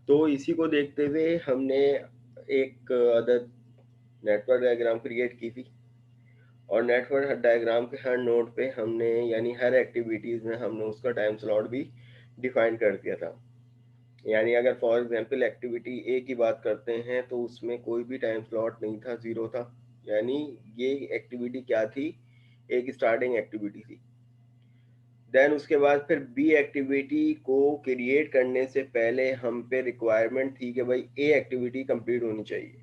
तो इसी को देखते हुए हमने एक अदर नेटवर्क डायग्राम क्रिएट की थी और नेटवर्क डायग्राम के हर नोड पे हमने यानी हर एक्टिविटीज़ में हमने उसका टाइम स्लॉट भी डिफाइन कर दिया था। यानी अगर फॉर एग्जांपल एक्टिविटी ए की बात करते हैं तो उसमें कोई भी टाइम स्लॉट नहीं था, ज़ीरो था। यानी ये एक्टिविटी क्या थी? एक स्टार्टिंग एक्टिविटी थी। देन उसके बाद फिर बी एक्टिविटी को क्रिएट करने से पहले हम पे रिक्वायरमेंट थी कि भाई ए एक्टिविटी कंप्लीट होनी चाहिए।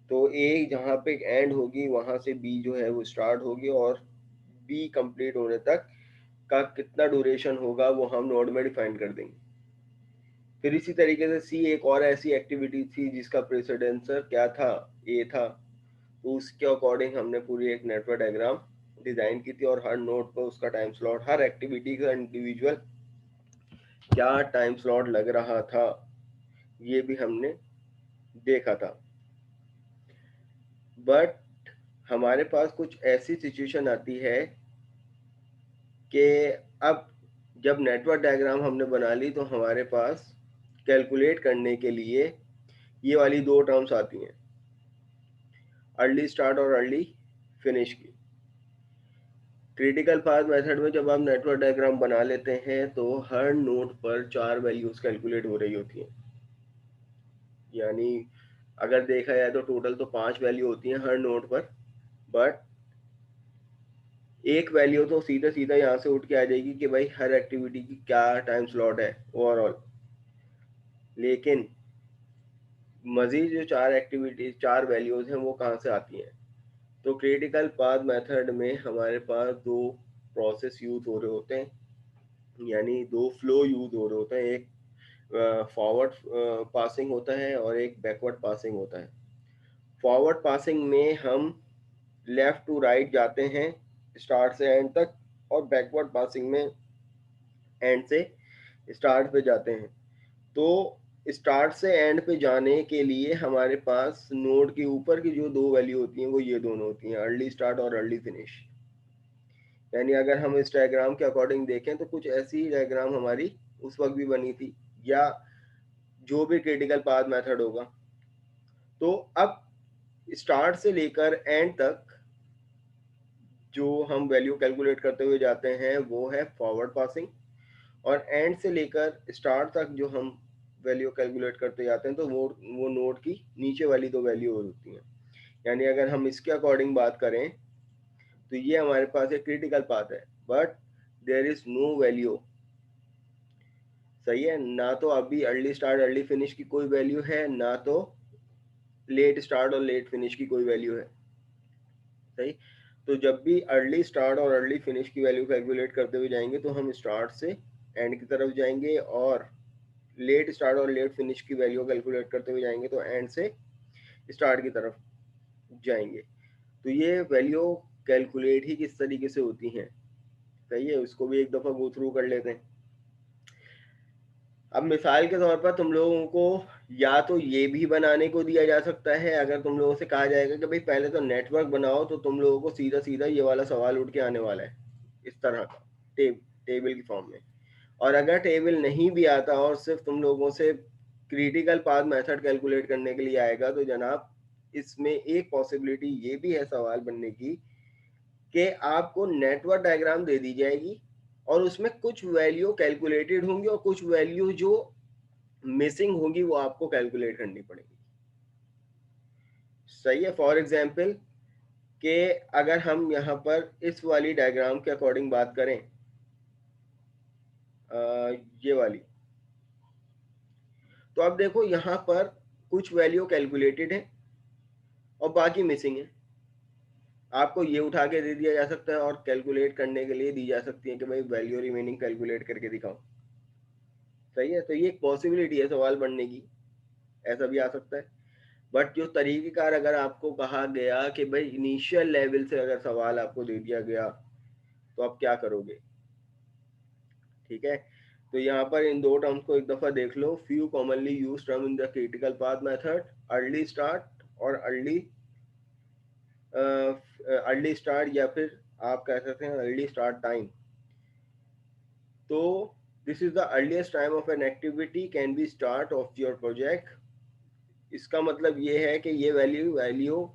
तो ए जहाँ पे एंड होगी वहाँ से बी जो है वो स्टार्ट होगी और बी कंप्लीट होने तक का कितना ड्यूरेशन होगा वो हम नोड में डिफाइन कर देंगे। फिर इसी तरीके से सी एक और ऐसी एक्टिविटी थी जिसका प्रेसिडेंसर क्या था? ए था। तो उसके अकॉर्डिंग हमने पूरी एक नेटवर्क डायग्राम डिजाइन की थी और हर नोड पर उसका टाइम स्लॉट, हर एक्टिविटी का इंडिविजुअल क्या टाइम स्लॉट लग रहा था ये भी हमने देखा था। बट हमारे पास कुछ ऐसी सिचुएशन आती है कि अब जब नेटवर्क डायग्राम हमने बना ली तो हमारे पास कैलकुलेट करने के लिए ये वाली दो टर्म्स आती हैं, अर्ली स्टार्ट और अर्ली फिनिश की। क्रिटिकल पाथ मेथड में जब आप नेटवर्क डायग्राम बना लेते हैं तो हर नोड पर 4 वैल्यूज कैलकुलेट हो रही होती हैं। यानी अगर देखा जाए तो टोटल तो 5 वैल्यू होती हैं हर नोड पर, बट एक वैल्यू तो सीधा सीधा यहाँ से उठ के आ जाएगी कि भाई हर एक्टिविटी की क्या टाइम स्लॉट है ओवरऑल। लेकिन मजीद जो 4 एक्टिविटीज 4 वैल्यूज हैं वो कहाँ से आती हैं? तो क्रिटिकल पाथ मेथड में हमारे पास दो प्रोसेस यूज हो रहे होते हैं, यानी दो फ्लो यूज हो रहे होते हैं। एक फॉरवर्ड पासिंग होता है और एक बैकवर्ड पासिंग होता है। फॉरवर्ड पासिंग में हम लेफ्ट टू राइट जाते हैं स्टार्ट से एंड तक, और बैकवर्ड पासिंग में एंड से स्टार्ट पे जाते हैं। तो स्टार्ट से एंड पे जाने के लिए हमारे पास नोड के ऊपर की जो दो वैल्यू होती हैं वो ये दोनों होती हैं, अर्ली स्टार्ट और अर्ली फिनिश। यानी अगर हम इस डायग्राम के अकॉर्डिंग देखें तो कुछ ऐसी ही डायग्राम हमारी उस वक्त भी बनी थी, या जो भी क्रिटिकल पाथ मेथड होगा। तो अब स्टार्ट से लेकर एंड तक जो हम वैल्यू कैलकुलेट करते हुए जाते हैं वो है फॉरवर्ड पासिंग, और एंड से लेकर स्टार्ट तक जो हम वैल्यू कैलकुलेट करते जाते हैं तो वो नोड की नीचे वाली दो वैल्यू होती हैं। यानी अगर हम इसके अकॉर्डिंग बात करें तो ये हमारे पास एक क्रिटिकल पाथ है, but there is no value. सही है ना? तो अभी अर्ली स्टार्ट अर्ली फिनिश की कोई वैल्यू है ना, तो लेट स्टार्ट और लेट फिनिश की कोई वैल्यू है। सही। तो जब भी अर्ली स्टार्ट और अर्ली फिनिश की वैल्यू कैलकुलेट करते हुए जाएंगे तो हम स्टार्ट से एंड की तरफ जाएंगे, और लेट स्टार्ट और लेट फिनिश की वैल्यू कैलकुलेट करते हुए जाएंगे तो एंड से स्टार्ट की तरफ जाएंगे। तो ये वैल्यू कैलकुलेट ही किस तरीके से होती हैं, सही है, उसको भी एक दफ़ा गो थ्रू कर लेते हैं। अब मिसाल के तौर पर तुम लोगों को या तो ये भी बनाने को दिया जा सकता है, अगर तुम लोगों से कहा जाएगा कि भाई पहले तो नेटवर्क बनाओ, तो तुम लोगों को सीधा सीधा ये वाला सवाल उठ के आने वाला है इस तरह का, टेबल की फॉर्म में। और अगर टेबल नहीं भी आता और सिर्फ तुम लोगों से क्रिटिकल पाथ मेथड कैलकुलेट करने के लिए आएगा तो जनाब इसमें एक पॉसिबिलिटी ये भी है सवाल बनने की कि आपको नेटवर्क डायग्राम दे दी जाएगी और उसमें कुछ वैल्यू कैलकुलेटेड होंगी और कुछ वैल्यू जो मिसिंग होगी वो आपको कैलकुलेट करनी पड़ेगी। सही है। फॉर एग्जाम्पल कि अगर हम यहाँ पर इस वाली डायग्राम के अकॉर्डिंग बात करें, ये वाली, तो अब देखो यहाँ पर कुछ वैल्यू कैलकुलेटेड है और बाकी मिसिंग है। आपको ये उठा के दे दिया जा सकता है और कैलकुलेट करने के लिए दी जा सकती है कि भाई वैल्यू रिमेनिंग कैलकुलेट करके दिखाओ। सही है। तो ये एक पॉसिबिलिटी है सवाल बनने की, ऐसा भी आ सकता है। बट जो तरीकेकार अगर आपको कहा गया कि भाई इनिशियल लेवल से अगर सवाल आपको दे दिया गया तो आप क्या करोगे? ठीक है। तो यहाँ पर इन दो टर्म्स को एक दफा देख लो। Few commonly use term in the critical path method, early start और अर्ली स्टार्ट, या फिर आप कह सकते हैं अर्ली स्टार्ट टाइम। तो this is the earliest time of an activity can be start of your project. इसका मतलब ये है कि ये वैल्यू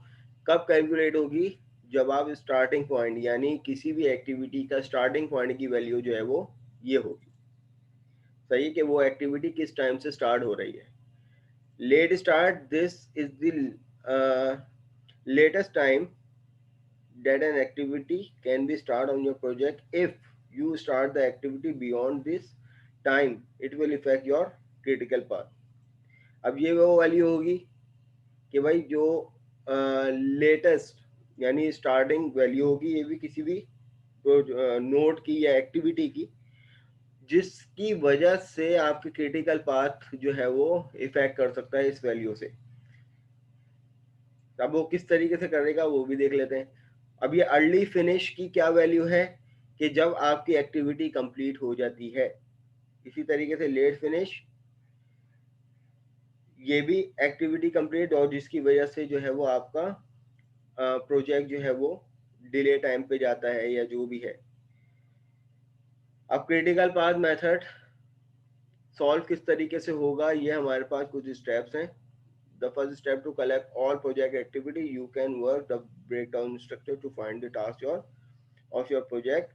कब कैलकुलेट होगी, जब आप स्टार्टिंग पॉइंट यानी किसी भी एक्टिविटी का स्टार्टिंग पॉइंट की वैल्यू जो है वो ये होगी। सही है कि वो एक्टिविटी किस टाइम से स्टार्ट हो रही है। Let start, this is the latest time that an activity can be start on your project. If you start the activity beyond this time, it will affect your critical path. अब ये वो value होगी कि भाई जो latest यानी starting value होगी, ये भी किसी भी नोट की या एक्टिविटी की, जिसकी वजह से आपके क्रिटिकल पाथ जो है वो इफेक्ट कर सकता है इस वैल्यू से। अब वो किस तरीके से करेगा वो भी देख लेते हैं। अब ये अर्ली फिनिश की क्या वैल्यू है कि जब आपकी एक्टिविटी कंप्लीट हो जाती है। इसी तरीके से लेट फिनिश, ये भी एक्टिविटी कंप्लीट और जिसकी वजह से जो है वो आपका प्रोजेक्ट जो है वो डिले टाइम पे जाता है या जो भी है। अब क्रिटिकल पाथ मेथड सॉल्व किस तरीके से होगा, ये हमारे पास कुछ स्टेप्स हैं। The first step to collect all project activity, you can work the breakdown structure to find the task your of your project.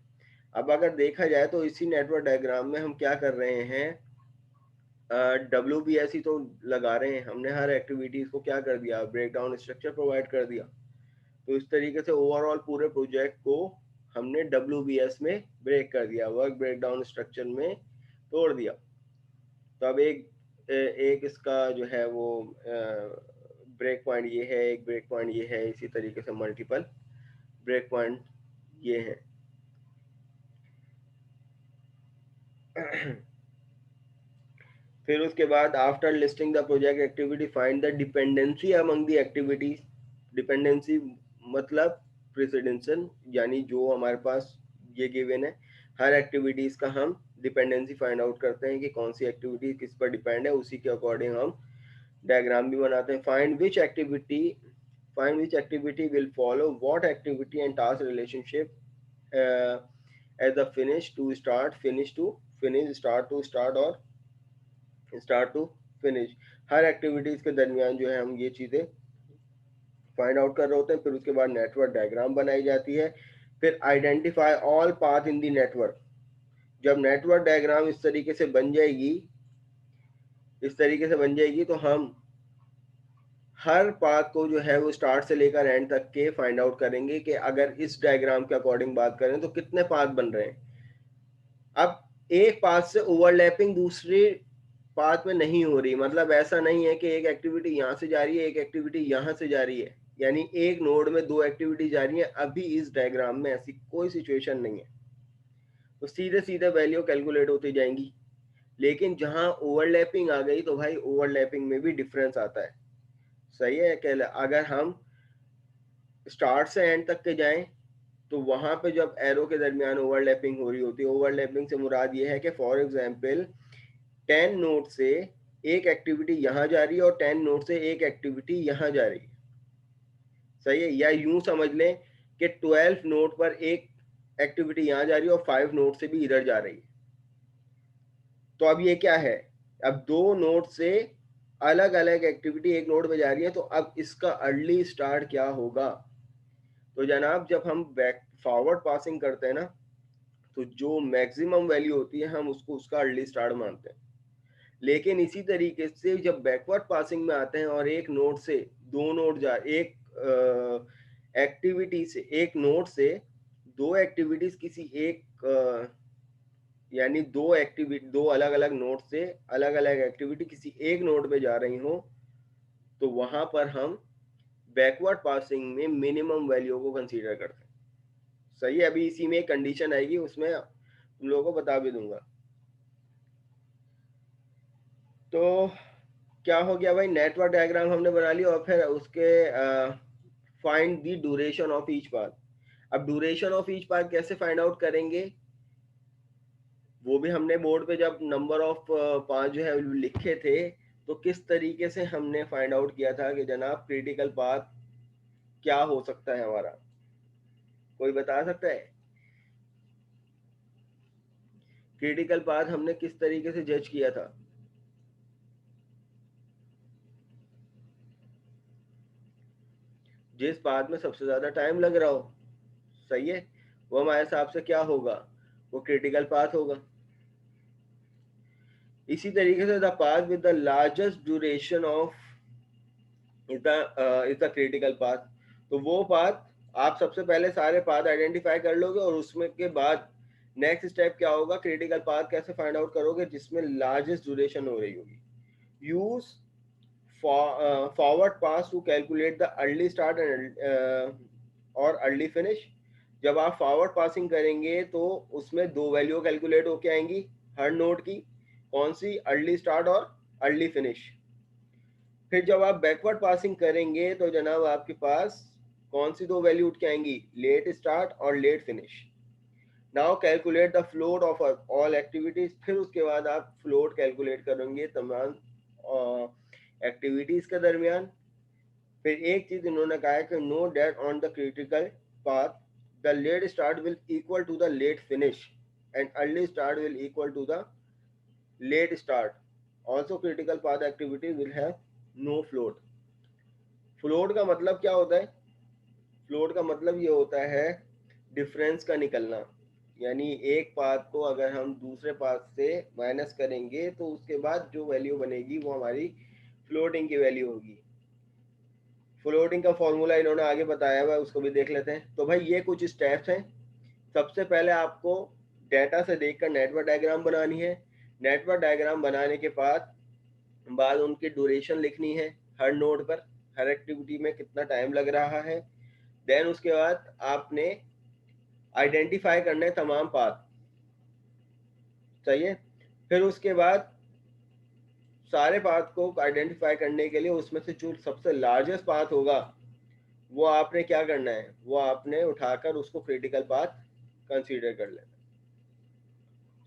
अब अगर देखा जाए तो इसी नेटवर्क डायग्राम में हम क्या कर रहे हैं, WBS ही तो लगा रहे हैं हमने, हर एक्टिविटीज को क्या कर दिया, ब्रेकडाउन स्ट्रक्चर प्रोवाइड कर दिया। तो इस तरीके से ओवरऑल पूरे प्रोजेक्ट को हमने WBS में ब्रेक कर दिया, वर्क ब्रेकडाउन स्ट्रक्चर में तोड़ दिया। तो अब एक इसका जो है वो ब्रेक पॉइंट ये है, एक ब्रेक पॉइंट ये है, इसी तरीके से मल्टीपल ब्रेक पॉइंट ये है। फिर उसके बाद after listing the project activity find the dependency among the activities. Dependency मतलब प्रेसिडेंशियल, यानी जो हमारे पास ये गिवन है हर एक्टिविटीज का हम डिपेंडेंसी फाइंड आउट करते हैं कि कौन सी एक्टिविटी किस पर डिपेंड है, उसी के अकॉर्डिंग हम डायग्राम भी बनाते हैं। Find which activity will follow what activity and task relationship as the finish to start, finish to finish, start to start और स्टार्ट टू फिनिश। हर एक्टिविटीज के दरमियान जो है हम ये चीजें फाइंड आउट कर रहे होते हैं। फिर उसके बाद नेटवर्क डायग्राम बनाई जाती है। फिर आइडेंटिफाई ऑल पाथ इन दी नेटवर्क। जब नेटवर्क डायग्राम इस तरीके से बन जाएगी, तो हम हर पाथ को जो है वो स्टार्ट से लेकर एंड तक के फाइंड आउट करेंगे कि अगर इस डायग्राम के अकॉर्डिंग बात करें तो कितने पाथ बन रहे हैं। अब एक पाथ से ओवरलैपिंग दूसरे पाथ में नहीं हो रही, मतलब ऐसा नहीं है कि एक एक्टिविटी यहाँ से जा रही है, एक एक्टिविटी यहाँ से जा रही है, यानी एक नोड में दो एक्टिविटी जा रही है। अभी इस डायग्राम में ऐसी कोई सिचुएशन नहीं है, तो सीधे सीधे वैल्यू कैलकुलेट होती जाएंगी। लेकिन जहां ओवरलैपिंग आ गई तो भाई ओवरलैपिंग में भी डिफरेंस आता है। सही है कि अगर हम स्टार्ट से एंड तक के जाएं तो वहां पे जब एरो के दरमियान ओवरलैपिंग हो रही होती है, ओवरलैपिंग से मुराद ये है कि फॉर एग्जांपल 10 नोड से एक एक्टिविटी यहाँ जा रही है और 10 नोड से एक एक्टिविटी यहाँ जा रही है। सही है, या यूं समझ लें कि 12 नोड पर एक एक्टिविटी यहाँ जा रही है और 5 नोड से भी इधर जा रही है। तो अब ये क्या है, अब दो नोड से अलग अलग एक्टिविटी एक नोड में जा रही है, तो अब इसका अर्ली स्टार्ट क्या होगा। तो जनाब जब हम बैक फॉरवर्ड पासिंग करते हैं ना, तो जो मैक्सिमम वैल्यू होती है हम उसको उसका अर्ली स्टार्ट मानते हैं। लेकिन इसी तरीके से जब बैकवर्ड पासिंग में आते हैं और एक नोड से दो नोड जा एक एक्टिविटी से एक नोड से दो एक्टिविटीज किसी एक यानी दो अलग अलग नोड से अलग अलग एक्टिविटी किसी एक नोड पे जा रही हो, तो वहां पर हम बैकवर्ड पासिंग में मिनिमम वैल्यू को कंसीडर करते हैं। सही है, अभी इसी में एक कंडीशन आएगी, उसमें तुम लोगों को बता भी दूंगा। तो क्या हो गया भाई, नेटवर्क डायग्राम हमने बना लिया और फिर उसके find the duration of each path. अब ड्यूरेशन ऑफ ईच पाथ कैसे फाइंड आउट करेंगे, वो भी हमने बोर्ड पे जब नंबर ऑफ 5 जो है लिखे थे, तो किस तरीके से हमने फाइंड आउट किया था कि जनाब क्रिटिकल पाथ क्या हो सकता है हमारा, कोई बता सकता है। क्रिटिकल पाथ हमने किस तरीके से जज किया था? जिस पाथ में सबसे ज्यादा टाइम लग रहा हो, सही है, वो हमारे हिसाब से क्या होगा? वो क्रिटिकल पाथ होगा। इसी तरीके से the path with the largest duration of is the critical path. तो वो पाथ, आप सबसे पहले सारे पाथ आइडेंटिफाई कर लोगे और उसमें के बाद नेक्स्ट स्टेप क्या होगा? क्रिटिकल पाथ कैसे फाइंड आउट करोगे? जिसमें लार्जेस्ट ड्यूरेशन हो रही होगी। Use forward pass to calculate the early start and और अर्ली फिनिश। जब आप फॉरवर्ड पासिंग करेंगे तो उसमें दो वैल्यू कैलकुलेट होके आएंगी हर नोड की, कौन सी? अर्ली स्टार्ट और अर्ली फिनिश। फिर जब आप बैकवर्ड पासिंग करेंगे तो जनाब आपके पास कौन सी दो वैल्यू उठ के आएंगी? लेट स्टार्ट और late finish. Now calculate the float of all activities. फिर उसके बाद आप फ्लोट कैलकुलेट करेंगे तमाम एक्टिविटीज के दरमियान। फिर एक चीज इन्होंने कहा है कि no date on the critical path the late start will equal to the late finish and early start will equal to the late start. Also critical path activity will have no float. Float का मतलब क्या होता है? Float का मतलब ये होता है डिफरेंस का निकलना, यानी एक पाथ को अगर हम दूसरे पाथ से माइनस करेंगे तो उसके बाद जो वैल्यू बनेगी वो हमारी फ्लोटिंग की वैल्यू होगी। फ्लोटिंग का फॉर्मूला इन्होंने आगे बताया हुआ है, उसको भी देख लेते हैं। तो भाई ये कुछ स्टेप्स हैं। सबसे पहले आपको डेटा से देखकर नेटवर्क डायग्राम बनानी है। नेटवर्क डायग्राम बनाने के बाद उनकी ड्यूरेशन लिखनी है, हर नोड पर हर एक्टिविटी में कितना टाइम लग रहा है। देन उसके बाद आपने आइडेंटिफाई करना है तमाम पाथ, सही है। फिर उसके बाद सारे पाथ को आइडेंटिफाई करने के लिए उसमें से जो सबसे लार्जेस्ट पाथ होगा वो आपने क्या करना है? वो आपने उठाकर उसको क्रिटिकल पाथ कंसीडर कर लेना,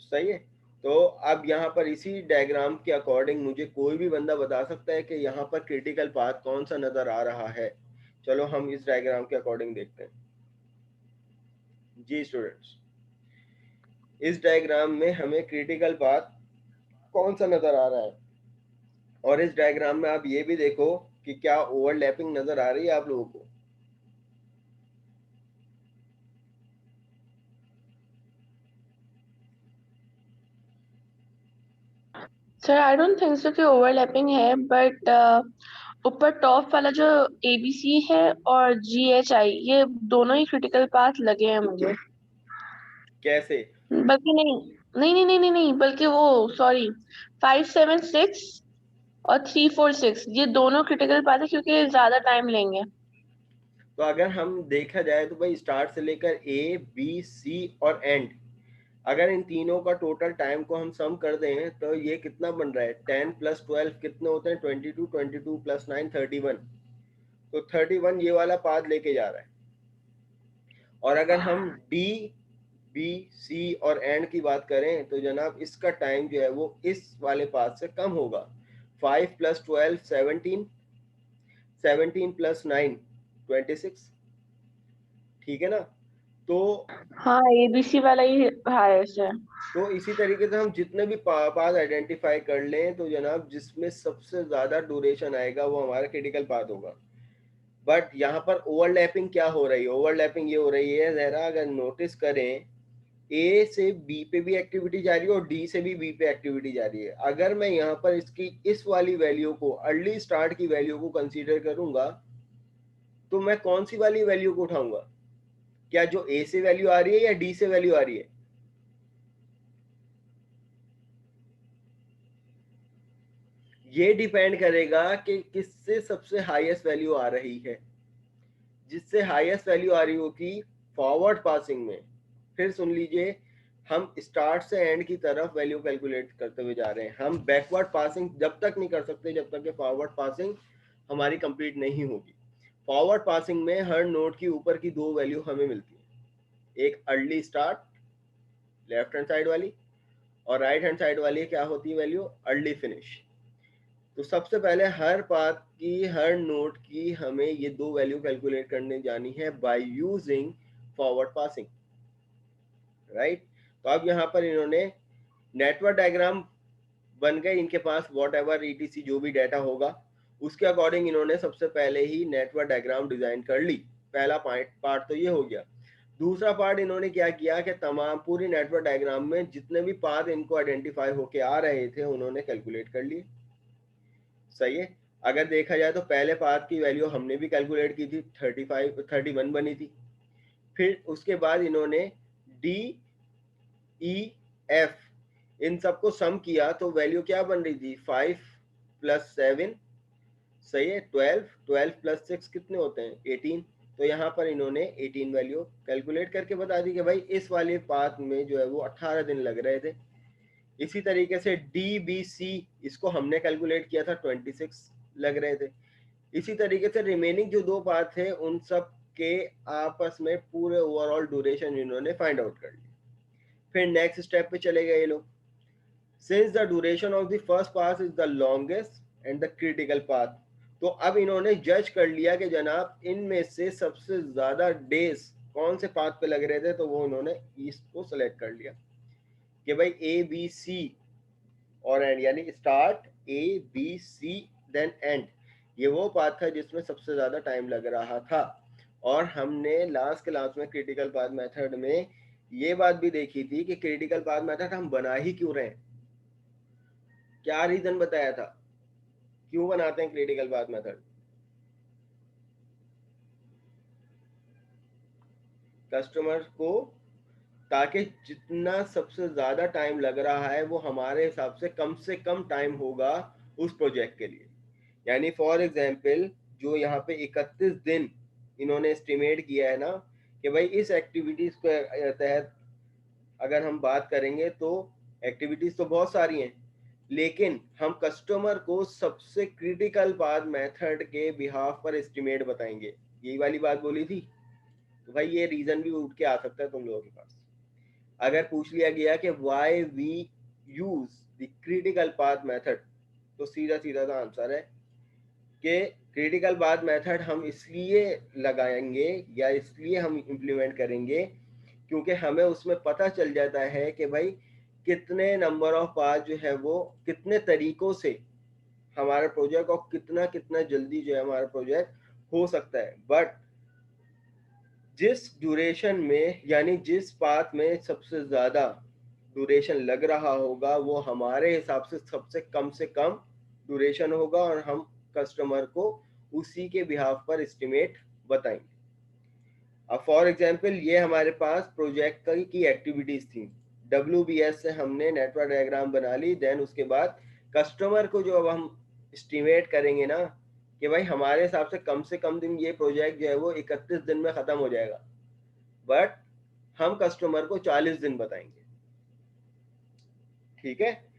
सही है। तो अब यहाँ पर इसी डायग्राम के अकॉर्डिंग मुझे कोई भी बंदा बता सकता है कि यहाँ पर क्रिटिकल पाथ कौन सा नजर आ रहा है? चलो हम इस डायग्राम के अकॉर्डिंग देखते हैं। जी स्टूडेंट्स, इस डायग्राम में हमें क्रिटिकल पाथ कौन सा नजर आ रहा है? और इस डायग्राम में आप ये भी देखो कि क्या ओवरलैपिंग नजर आ रही है आप लोगों को? Sir I don't think so कि ओवरलैपिंग है, बट ऊपर टॉप वाला जो एबीसी है और जीएचआई, ये दोनों ही क्रिटिकल पाथ लगे हैं मुझे। कैसे? बल्कि नहीं, नहीं नहीं नहीं नहीं नहीं, बल्कि वो, सॉरी, 5, 7, 6 और 3, 4, 6, ये दोनों क्रिटिकल पाथ है क्योंकि ज्यादा टाइम लेंगे। तो अगर हम देखा जाए तो भाई स्टार्ट से लेकर ए बी सी और एंड, अगर इन तीनों का टोटल टाइम को हम सम कर दें तो ये कितना बन रहा है? 10 + 12 कितने होते हैं? 22, 22 + 9 31। तो 31 ये वाला पाथ लेके जा रहा है। और अगर हम डी बी सी और एंड की बात करें तो जनाब इसका टाइम जो है वो इस वाले पाथ से कम होगा। 5 + 12 17, 17 + 9 26, ठीक है ना? तो हाँ, एबीसी वाला ही हाईएस्ट है। इसी तरीके से हम जितने भी पाथ आइडेंटिफाई कर लें तो जनाब जिसमें सबसे ज्यादा ड्यूरेशन आएगा वो हमारा क्रिटिकल पाथ होगा। बट यहाँ पर ओवरलैपिंग क्या हो रही है? ओवरलैपिंग ये हो रही है, जरा अगर नोटिस करें, ए से बी पे भी एक्टिविटी जा रही है और डी से भी बी पे एक्टिविटी जा रही है। अगर मैं यहाँ पर इसकी इस वाली वैल्यू को, अर्ली स्टार्ट की वैल्यू को कंसीडर करूंगा तो मैं कौन सी वाली वैल्यू को उठाऊंगा? क्या जो ए से वैल्यू आ रही है या डी से वैल्यू आ रही है? ये डिपेंड करेगा कि किससे सबसे हाईएस्ट वैल्यू आ रही है। जिससे हाईएस्ट वैल्यू आ रही होगी फॉरवर्ड पासिंग में, फिर सुन लीजिए, हम स्टार्ट से एंड की तरफ वैल्यू कैलकुलेट करते हुए जा रहे हैं। हम बैकवर्ड पासिंग जब तक नहीं कर सकते जब तक कि फॉरवर्ड पासिंग हमारी कंप्लीट नहीं होगी। फॉरवर्ड पासिंग में हर नोड की ऊपर की दो वैल्यू हमें मिलती है, एक early start left hand side वाली, और राइट हैंड साइड वाली क्या होती है वैल्यू? Early finish. तो सबसे पहले हर पाथ की, हर नोड की हमें ये दो वैल्यू कैलकुलेट करने जानी है by using forward passing, right. तो अब यहाँ पर इन्होंने नेटवर्क डायग्राम बन गए इनके पास, वॉट एवर ETC जो भी डाटा होगा उसके अकॉर्डिंग इन्होंने सबसे पहले ही नेटवर्क डायग्राम डिजाइन कर ली। पहला पार्ट तो ये हो गया। दूसरा पार्ट इन्होंने क्या किया कि तमाम पूरी नेटवर्क डायग्राम में जितने भी पाथ इनको आइडेंटिफाई होके आ रहे थे उन्होंने कैलकुलेट कर लिए। सही है। अगर देखा जाए तो पहले पाथ की वैल्यू हमने भी कैलकुलेट की थी, 31 बनी थी। फिर उसके बाद इन्होंने DEF इन सबको सम किया तो वैल्यू क्या बन रही थी, 5 + 7, सही है, 12 + 6 कितने होते हैं, 18। तो यहाँ पर इन्होंने 18 वैल्यू कैलकुलेट करके बता दी कि भाई इस वाले पाथ में जो है वो 18 दिन लग रहे थे। इसी तरीके से DBC इसको हमने कैलकुलेट किया था, 26 लग रहे थे। इसी तरीके से रिमेनिंग जो 2 पाथ थे उन सब के आपस में पूरे ओवरऑल ड्यूरेशन इन्होंने फाइंड आउट कर लिया। फिर नेक्स्ट स्टेप पे चले गए ये लोग। Since the duration of the first path is the longest and the critical path, तो अब इन्होंने जज कर लिया कि जनाब इनमें से सबसे ज्यादा डेज कौन से पाथ पे लग रहे थे, तो वो उन्होंने इसको सेलेक्ट कर लिया कि भाई ABC और एंड, यानी स्टार्ट ABC देन एंड, ये वो पाथ था जिसमें सबसे ज्यादा टाइम लग रहा था। और हमने लास्ट क्लास में क्रिटिकल पाथ मेथड में ये बात भी देखी थी कि क्रिटिकल पाथ मेथड हम बना ही क्यों रहे हैं, क्या रीजन बताया था क्यों बनाते हैं क्रिटिकल पाथ मेथड। कस्टमर को, ताकि जितना सबसे ज्यादा टाइम लग रहा है वो हमारे हिसाब से कम टाइम होगा उस प्रोजेक्ट के लिए। यानी फॉर एग्जांपल जो यहाँ पे 31 दिन इन्होंने एस्टिमेट किया है ना कि भाई इस एक्टिविटीज के तहत अगर हम बात करेंगे तो एक्टिविटीज तो बहुत सारी हैं, लेकिन हम कस्टमर को सबसे क्रिटिकल पाथ मेथड के बिहाफ पर एस्टिमेट बताएंगे, यही वाली बात बोली थी। तो भाई ये रीजन भी उठ के आ सकता है तुम लोगों के पास। अगर पूछ लिया गया कि why we use the critical path method, तो सीधा सीधा सा आंसर है कि क्रिटिकल पाथ मेथड हम इसलिए लगाएंगे या इसलिए हम इम्प्लीमेंट करेंगे क्योंकि हमें उसमें पता चल जाता है कि भाई कितने नंबर ऑफ पाथ जो है वो कितने तरीकों से हमारा प्रोजेक्ट और कितना कितना जल्दी जो है हमारा प्रोजेक्ट हो सकता है। बट जिस ड्यूरेशन में, यानी जिस पाथ में सबसे ज्यादा ड्यूरेशन लग रहा होगा वो हमारे हिसाब से कम ड्यूरेशन होगा और हम कस्टमर को उसी के बिहाफ पर एस्टिमेट बताएंगे। अब फॉर एग्जांपल ये हमारे पास प्रोजेक्ट की एक्टिविटीज थी, WBS से हमने नेटवर्क डायग्राम बना ली। देन उसके बाद कस्टमर को जो अब हम एस्टिमेट करेंगे ना कि भाई हमारे हिसाब से कम दिन ये प्रोजेक्ट जो है वो 31 दिन में खत्म हो जाएगा, बट हम कस्टमर को 40 दिन बताएंगे। ठीक है,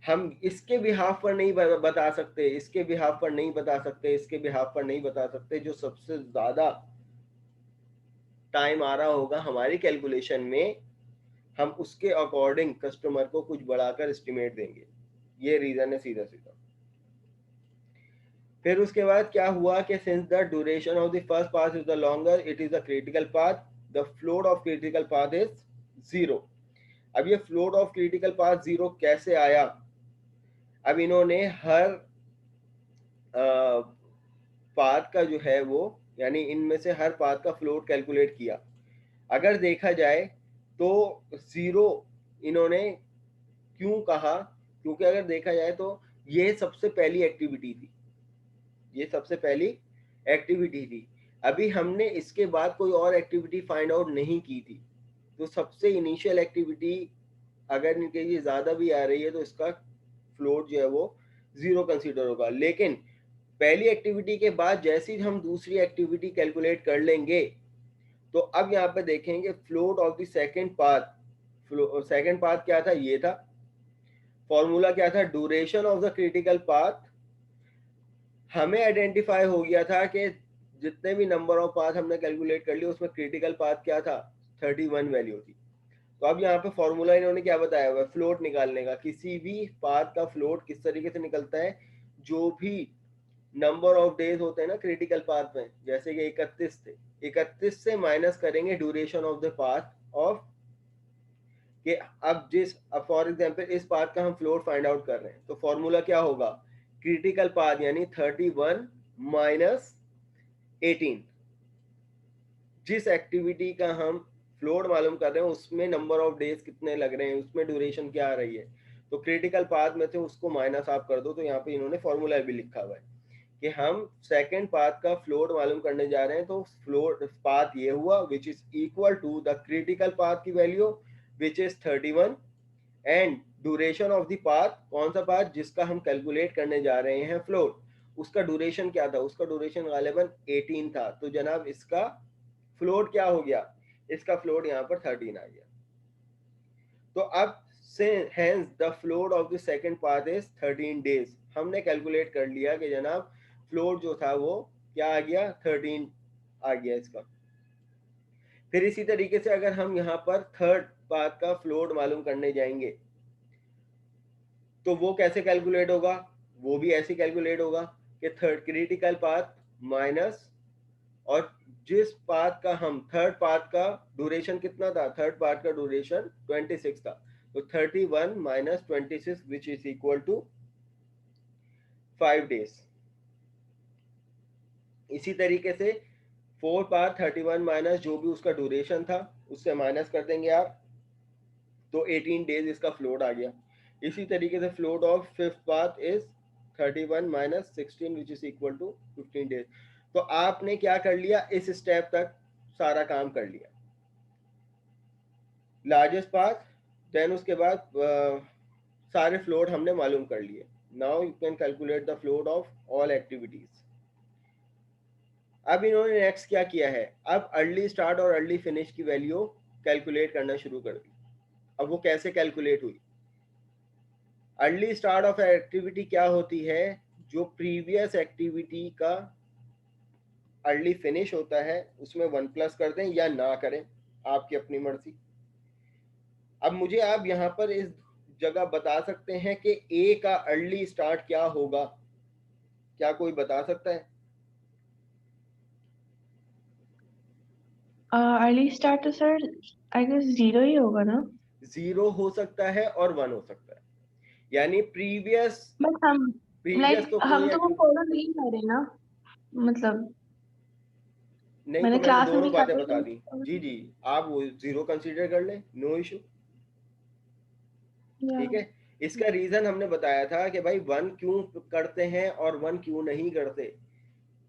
हम इसके बिहाफ पर नहीं बता सकते, इसके बिहाफ पर नहीं बता सकते, इसके बिहाफ पर नहीं बता सकते, जो सबसे ज्यादा टाइम आ रहा होगा हमारी कैलकुलेशन में हम उसके अकॉर्डिंग कस्टमर को कुछ बढ़ाकर एस्टिमेट देंगे। ये रीजन है सीधा सीधा। फिर उसके बाद क्या हुआ कि since the duration of the first path is the longer it is the critical path, the float of critical path is 0। अब ये फ्लोट ऑफ क्रिटिकल पाथ 0 कैसे आया, अब इन्होंने हर पाथ का जो है वो, यानी इनमें से हर पाथ का फ्लोट कैलकुलेट किया। अगर देखा जाए तो 0 इन्होंने क्यों कहा, क्योंकि अगर देखा जाए तो ये सबसे पहली एक्टिविटी थी, ये सबसे पहली एक्टिविटी थी। अभी हमने इसके बाद कोई और एक्टिविटी फाइंड आउट नहीं की थी, तो सबसे इनिशियल एक्टिविटी अगर इनके ये ज्यादा भी आ रही है तो इसका फ्लोट जो है वो 0 कंसीडर होगा। लेकिन पहली एक्टिविटी के बाद जैसे ही हम दूसरी एक्टिविटी कैलकुलेट कर लेंगे तो अब यहाँ पे देखेंगे float of the second path. Second path क्या था, ये था, फॉर्मूला क्या था, duration of the critical path. हमें आइडेंटिफाई हो गया था कि जितने भी नंबर ऑफ पाथ हमने कैलकुलेट कर लिए उसमें क्रिटिकल पाथ क्या था, 31 वैल्यू थी। तो अब यहाँ पे फॉर्मूला इन्होंने क्या बताया हुआ है, फ्लोट निकालने का। किसी भी पाथ का फ्लोट किस तरीके से निकलता है, जो भी नंबर ऑफ डेज होते हैं ना क्रिटिकल पाथ में, जैसे कि 31 थे, 31 से माइनस करेंगे duration of the path of कि अब फॉर एग्जांपल इस पाथ का हम फ्लोट फाइंड आउट कर रहे हैं, तो फॉर्मूला क्या होगा, क्रिटिकल पाथ यानी 31 माइनस 18। जिस एक्टिविटी का हम फ्लोट मालूम कर रहे हैं उसमें नंबर ऑफ डेज कितने लग रहे हैं, उसमें ड्यूरेशन क्या आ रही है, तो क्रिटिकल पाथ में से उसको माइनस आप कर दो। तो यहाँ पे इन्होंने फॉर्मूला भी लिखा हुआ है कि हम सेकंड पाथ का फ्लोट मालूम करने जा रहे हैं, तो फ्लोट पाथ ये हुआ which is equal to the critical path की value which is 31 and duration of the path, कौन सा पाथ जिसका हम कैलकुलेट करने जा रहे हैं फ्लोट, उसका ड्यूरेशन क्या था, उसका ड्यूरेशन गालिबन 18 था। तो जनाब इसका फ्लोट क्या हो गया, इसका फ्लोट यहाँ पर 13 आ गया। तो अब से hence the float of the second path is 13 days. हमने कैलकुलेट कर लिया कि जनाब फ्लोट जो था वो क्या आ गया, 13 आ गया इसका। फिर इसी तरीके से अगर हम यहाँ पर थर्ड पाथ का फ्लोट मालूम करने जाएंगे तो वो कैसे कैलकुलेट होगा, वो भी ऐसे कैलकुलेट होगा कि थर्ड क्रिटिकल पाथ माइनस, और जिस पाथ का हम थर्ड पाथ का ड्यूरेशन कितना था, थर्ड पाथ का ड्यूरेशन 26 था, तो 31 minus 26 which is equal to 5 days. इसी तरीके से फोर पाथ 31 माइनस जो भी उसका ड्यूरेशन था उससे माइनस कर देंगे आप, तो 18 डेज इसका फ्लोट आ गया। इसी तरीके से float of fifth path is 31 minus 16 which is equal to 15 days. तो आपने क्या कर लिया, इस स्टेप तक सारा काम कर लिया, लार्जेस्ट पाथ, देन उसके बाद सारे फ्लोट हमने मालूम कर लिए। Now you can calculate the float of all activities. अब इन्होंने नेक्स्ट क्या किया है, अब अर्ली स्टार्ट और अर्ली फिनिश की वैल्यू कैलकुलेट करना शुरू कर दी। अब वो कैसे कैलकुलेट हुई, अर्ली स्टार्ट ऑफ एक्टिविटी क्या होती है, जो प्रीवियस एक्टिविटी का अर्ली फिनिश होता है उसमें 1 प्लस कर दें या ना करें, आपकी अपनी मर्जी। अब मुझे आप यहाँ पर इस जगह बता सकते हैं कि ए का अर्ली स्टार्ट क्या होगा, क्या कोई बता सकता है? अर्ली स्टार्ट तो सर आई गेस 0 ही होगा ना। 0 हो सकता है और 1 हो सकता है, यानी प्रीवियस बट हम प्रीवियस लाइक तो कोई हम तो वो एक्टिविटी फॉलो नहीं कर रहे ना, मतलब नहीं, तो मैंने मैंने क्लास में दोनों भी कहा बातें था बता दी। जी जी, आप वो 0 कंसीडर कर लें, नो इशू। ठीक है, इसका रीजन हमने बताया था कि भाई 1 क्यों करते हैं और 1 क्यों नहीं करते,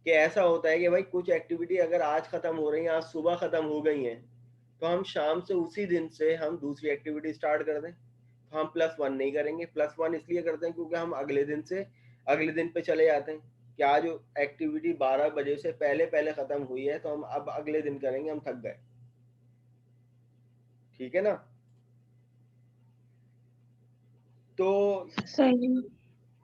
कि ऐसा होता है कि भाई कुछ एक्टिविटी अगर आज खत्म हो रही है, आज सुबह खत्म हो गई हैं, तो हम शाम से उसी दिन से हम दूसरी एक्टिविटी स्टार्ट कर दें, तो हम +1 नहीं करेंगे। +1 इसलिए करते हैं क्योंकि हम अगले दिन से अगले दिन पे चले जाते हैं कि आज एक्टिविटी 12 बजे से पहले पहले खत्म हुई है तो हम अब अगले दिन करेंगे, हम थक गए। ठीक है ना, तो सही।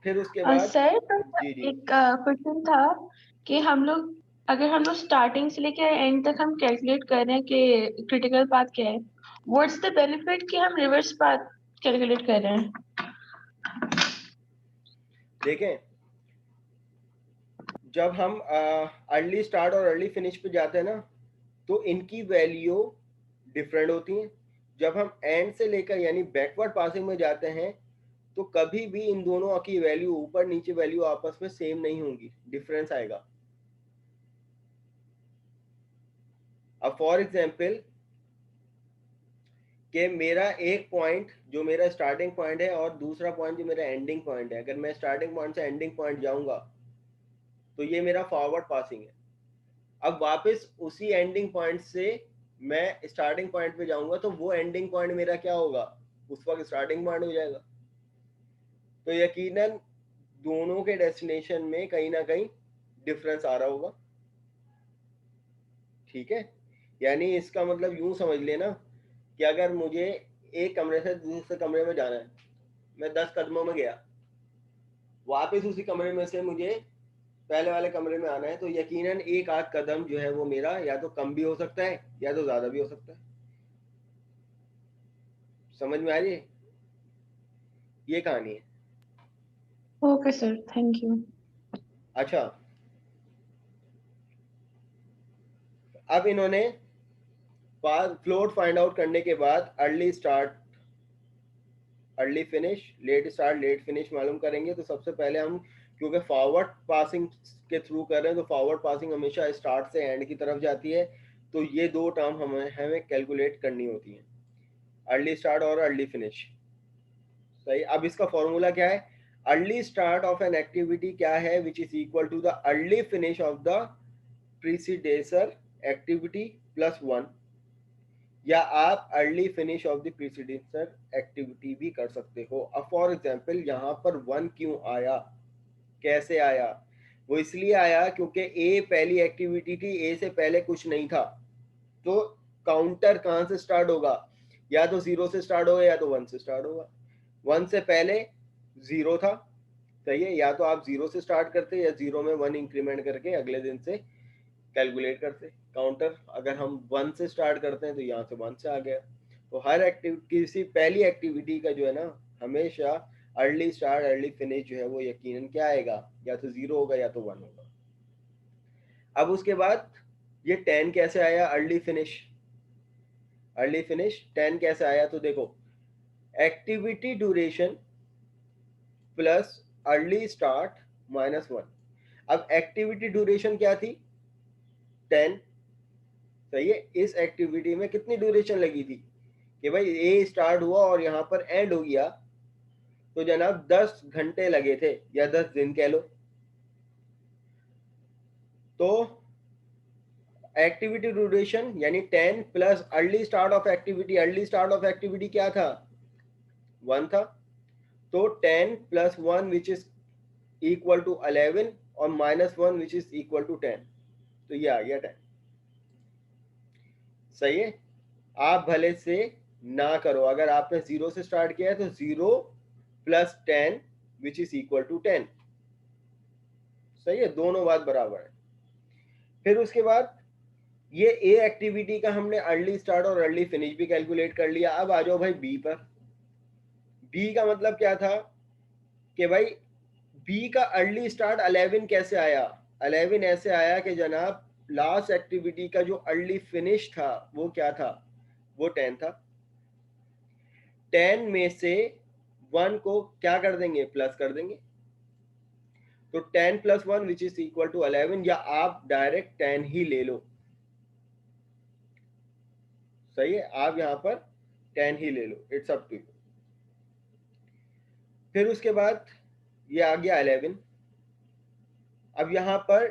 फिर उसके बाद सर तो जी जी, एक क्वेश्चन था कि हम लोग अगर हम लोग स्टार्टिंग से लेके एंड तक हम कैलकुलेट कर रहे हैं कि क्रिटिकल पाथ क्या है, व्हाट्स द बेनिफिट कि हम रिवर्स पाथ कैलकुलेट कर रहे हैं। देखें जब हम अर्ली स्टार्ट और अर्ली फिनिश पे जाते हैं ना तो इनकी वैल्यू डिफरेंट होती हैं। जब हम एंड से लेकर यानी बैकवर्ड पासिंग में जाते हैं तो कभी भी इन दोनों की वैल्यू ऊपर नीचे वैल्यू आपस में सेम नहीं होंगी, डिफरेंस आएगा। अब फॉर एग्जांपल कि मेरा एक पॉइंट जो मेरा स्टार्टिंग पॉइंट है और दूसरा पॉइंट जो मेरा एंडिंग पॉइंट है, अगर मैं स्टार्टिंग पॉइंट से एंडिंग पॉइंट जाऊंगा तो ये मेरा फॉरवर्ड पासिंग है। अब वापस उसी एंडिंग पॉइंट से मैं स्टार्टिंग पॉइंट पे जाऊंगा तो वो एंडिंग पॉइंट मेरा क्या होगा, उस वक्त स्टार्टिंग पॉइंट हो जाएगा। तो यकीनन दोनों के डेस्टिनेशन में कहीं ना कहीं डिफरेंस आ रहा होगा। ठीक है, यानी इसका मतलब यूं समझ लेना कि अगर मुझे एक कमरे से दूसरे कमरे में जाना है, मैं 10 कदमों में गया, वापस उसी कमरे में से मुझे पहले वाले कमरे में आना है, तो यकीनन एक आध कदम जो है वो मेरा या तो कम भी हो सकता है या तो ज्यादा भी हो सकता है। समझ में आ रही है, ये कहानी है। Okay sir, thank you. अच्छा, अब इन्होंने फ्लोट फाइंड आउट करने के बाद early start early finish, late start late finish मालूम करेंगे। तो सबसे पहले हम, क्योंकि फॉरवर्ड पासिंग के थ्रू कर रहे हैं, तो फॉरवर्ड पासिंग हमेशा स्टार्ट से एंड की तरफ जाती है, तो ये दो टर्म हमें कैलकुलेट करनी होती है, अर्ली स्टार्ट और अर्ली फिनिश। सही। अब इसका फॉर्मूला क्या है? Early start of an activity क्या है? Which is equal to the early finish of the predecessor activity plus 1, या आप early finish of the predecessor activity भी कर सकते हो। अब फॉर एग्जांपल यहाँ पर 1 क्यों आया, कैसे आया? वो इसलिए आया क्योंकि ए पहली एक्टिविटी थी, ए से पहले कुछ नहीं था, तो काउंटर कहाँ से स्टार्ट होगा? या तो 0 से स्टार्ट होगा या तो 1 से स्टार्ट होगा। 1 से पहले 0 था, सही है, या तो आप 0 से स्टार्ट करते या 0 में 1 इंक्रीमेंट करके अगले दिन से कैलकुलेट करते काउंटर। अगर हम 1 से स्टार्ट करते हैं तो यहाँ से 1 से आ गया। तो हर एक्टिविटी, किसी पहली एक्टिविटी का जो है ना, हमेशा अर्ली स्टार्ट अर्ली फिनिश जो है वो यकीनन क्या आएगा, या तो 0 होगा या तो 1 होगा। अब उसके बाद ये 10 कैसे आया अर्ली फिनिश? अर्ली फिनिश 10 कैसे आया? तो देखो, activity duration plus early start minus 1। अब एक्टिविटी ड्यूरेशन क्या थी? 10, सही है। इस एक्टिविटी में कितनी ड्यूरेशन लगी थी कि भाई ए स्टार्ट हुआ और यहाँ पर एंड हो गया, तो जनाब 10 घंटे लगे थे, या 10 दिन कह लो। तो एक्टिविटी ड्यूरेशन यानी 10 plus early start of activity, early start of activity क्या था? 1 था। तो 10 plus 1 which is equal to 11 और minus 1 which is equal to 10, तो ये आ गया 10। सही है। आप भले से ना करो, अगर आपने 0 से स्टार्ट किया है तो 0 plus 10 which is equal to 10। सही है, दोनों बात बराबर है। फिर उसके बाद ये ए एक्टिविटी का हमने अर्ली स्टार्ट और अर्ली फिनिश भी कैलकुलेट कर लिया। अब आ जाओ भाई बी पर। बी का मतलब क्या था कि भाई बी का अर्ली स्टार्ट 11 कैसे आया? 11 ऐसे आया कि जनाब लास्ट एक्टिविटी का जो अर्ली फिनिश था वो क्या था? वो 10 था। 10 में से 1 को क्या कर देंगे? प्लस कर देंगे। तो 10 plus 1 which is equal to 11, या आप डायरेक्ट 10 ही ले लो। सही है, आप यहाँ पर 10 ही ले लो, इट्स अप टू यू। फिर उसके बाद ये आ गया 11। अब यहाँ पर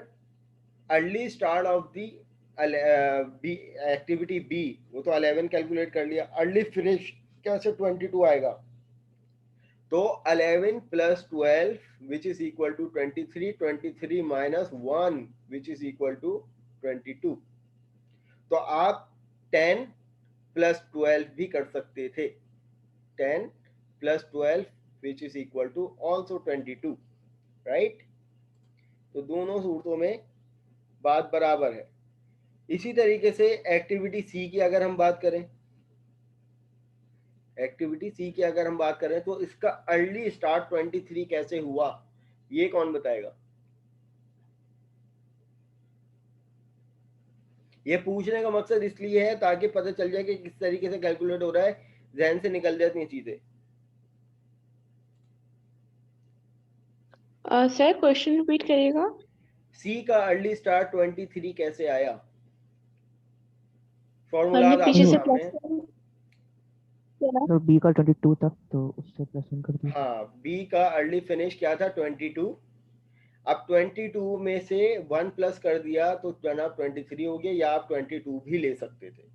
early start of the B activity B, वो तो 11 कैलकुलेट कर लिया। अर्ली फिनिश कैसे? 22 आएगा। तो 11 plus 12 which is equal to 23, 23 minus 1 which is equal to 22। तो आप 10 प्लस 12 भी कर सकते थे। 10 plus 12 which is equal to also 22, right? तो दोनों सूरतों में बात बराबर है। इसी तरीके से एक्टिविटी सी की अगर हम बात करें, एक्टिविटी सी की अगर हम बात करें तो इसका अर्ली स्टार्ट 23 कैसे हुआ, ये कौन बताएगा? ये पूछने का मकसद इसलिए है ताकि पता चल जाए कि किस तरीके से कैलकुलेट हो रहा है, जहन से निकल जाती हैं चीजें। सर क्वेश्चन रिपीट करिएगा। सी का अर्ली स्टार्ट 23 कैसे आया? हमने फॉर्मूलाज पीछे आपके से सामने है। तो बी का 22 था तो उससे प्लस 1 कर दिया। हाँ, बी का अर्ली फिनिश क्या था? 22। अब 22 में से 1 प्लस कर दिया तो जनाब 23 हो गया, या आप 22 भी ले सकते थे।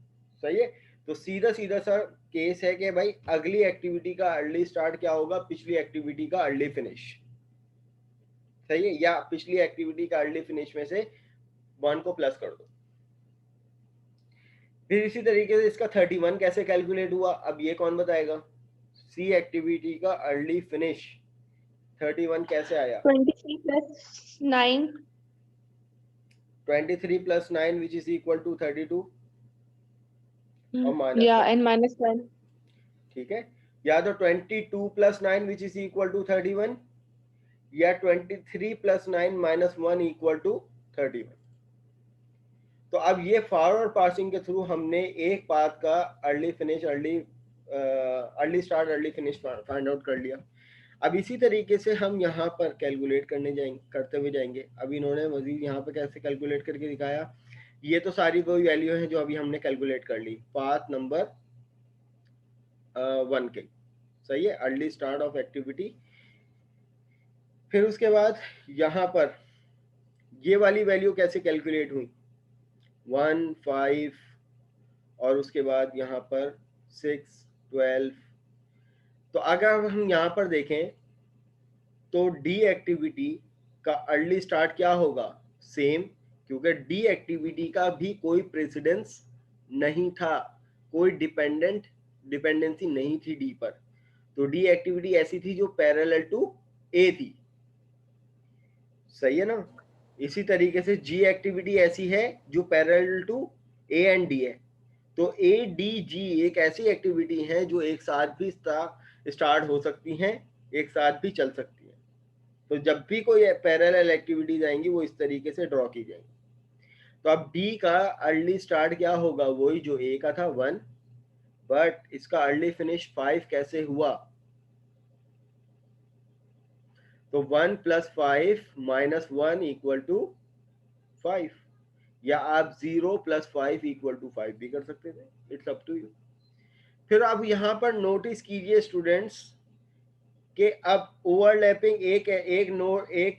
सही है। तो सीधा सीधा सा केस है कि भाई अगली एक्टिविटी का अर्ली स्टार्ट क्या होगा? पिछली एक्टिविटी का अर्ली फिनिश। सही है, या पिछली एक्टिविटी का अर्ली फिनिश में से 1 को प्लस कर दो। फिर इसी तरीके से इसका 31 कैसे कैलकुलेट हुआ? अब ये कौन बताएगा? सी एक्टिविटी का अर्ली फिनिश 31 कैसे आया? 23 plus 9। 23 plus 9 which is equal to 32 और माइनस या 1। एंड -1। ठीक है, या तो 22 plus 9 which is equal to 31, या 23 प्लस 9 माइनस 1 इक्वल टू 31। तो अब ये फॉरवर्ड पासिंग के थ्रू हमने एक पाथ का early finish early early start early finish find out कर लिया। अब इसी तरीके से हम यहाँ पर कैलकुलेट करते हुए जाएंगे। अब इन्होंने मजीद यहाँ पर कैसे कैलकुलेट करके दिखाया, ये तो सारी वही वैल्यू है जो अभी हमने कैलकुलेट कर ली पाथ नंबर 1 के, सही है, अर्ली स्टार्ट ऑफ एक्टिविटी। फिर उसके बाद यहाँ पर ये वाली वैल्यू कैसे कैलकुलेट हुई, 1, 5 और उसके बाद यहाँ पर 6, 12। तो अगर हम यहाँ पर देखें तो डी एक्टिविटी का अर्ली स्टार्ट क्या होगा, सेम, क्योंकि डी एक्टिविटी का भी कोई प्रेसिडेंस नहीं था, कोई डिपेंडेंसी नहीं थी डी पर। तो डी एक्टिविटी ऐसी थी जो पैरेलल टू ए थी, सही है ना। इसी तरीके से जी एक्टिविटी ऐसी है जो parallel to A and D है। तो ए डी जी एक ऐसी एक्टिविटी है जो एक साथ भी स्टार्ट हो सकती हैं, एक साथ भी चल सकती हैं। तो जब भी कोई पैरेलल एक्टिविटीज आएंगी वो इस तरीके से ड्रॉ की जाएंगी। तो अब डी का अर्ली स्टार्ट क्या होगा, वही जो ए का था 1, बट इसका अर्ली फिनिश 5 कैसे हुआ, तो 1 + 5 - 1 = 5, या आप 0 + 5 = 5 भी कर सकते थे, इट्स अप टू यू। फिर आप यहाँ पर नोटिस कीजिए स्टूडेंट्स कि अब ओवरलैपिंग एक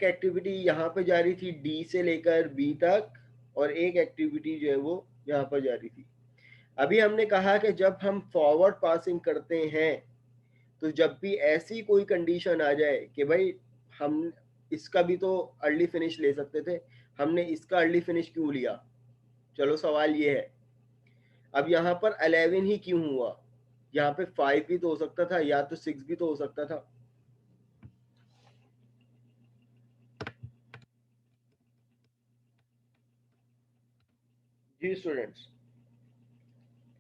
एक्टिविटी यहाँ पे जा रही थी डी से लेकर बी तक, और एक एक्टिविटी जो है वो यहाँ पर जा रही थी। अभी हमने कहा कि जब हम फॉरवर्ड पासिंग करते हैं तो जब भी ऐसी कोई कंडीशन आ जाए कि भाई हम इसका भी तो अर्ली फिनिश ले सकते थे, हमने इसका अर्ली फिनिश क्यों लिया, चलो सवाल ये है। अब यहाँ पर 11 ही क्यों हुआ, यहाँ पे 5 भी तो हो सकता था, या तो 6 भी तो हो सकता था। जी students,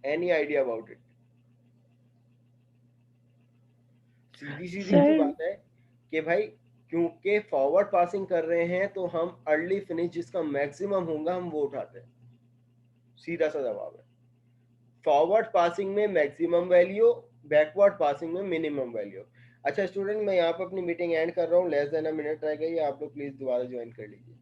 any idea about it? सीधी सी बात है कि भाई क्योंकि फॉरवर्ड पासिंग कर रहे हैं तो हम अर्ली फिनिश जिसका मैक्सिमम होगा हम वो उठाते हैं, सीधा सा जवाब है। फॉरवर्ड पासिंग में मैक्सिमम वैल्यू, बैकवर्ड पासिंग में मिनिमम वैल्यू। अच्छा स्टूडेंट, मैं यहाँ पर अपनी मीटिंग एंड कर रहा हूँ, लेस देन अ मिनट रह गई, आप लोग प्लीज दोबारा ज्वाइन कर लीजिए।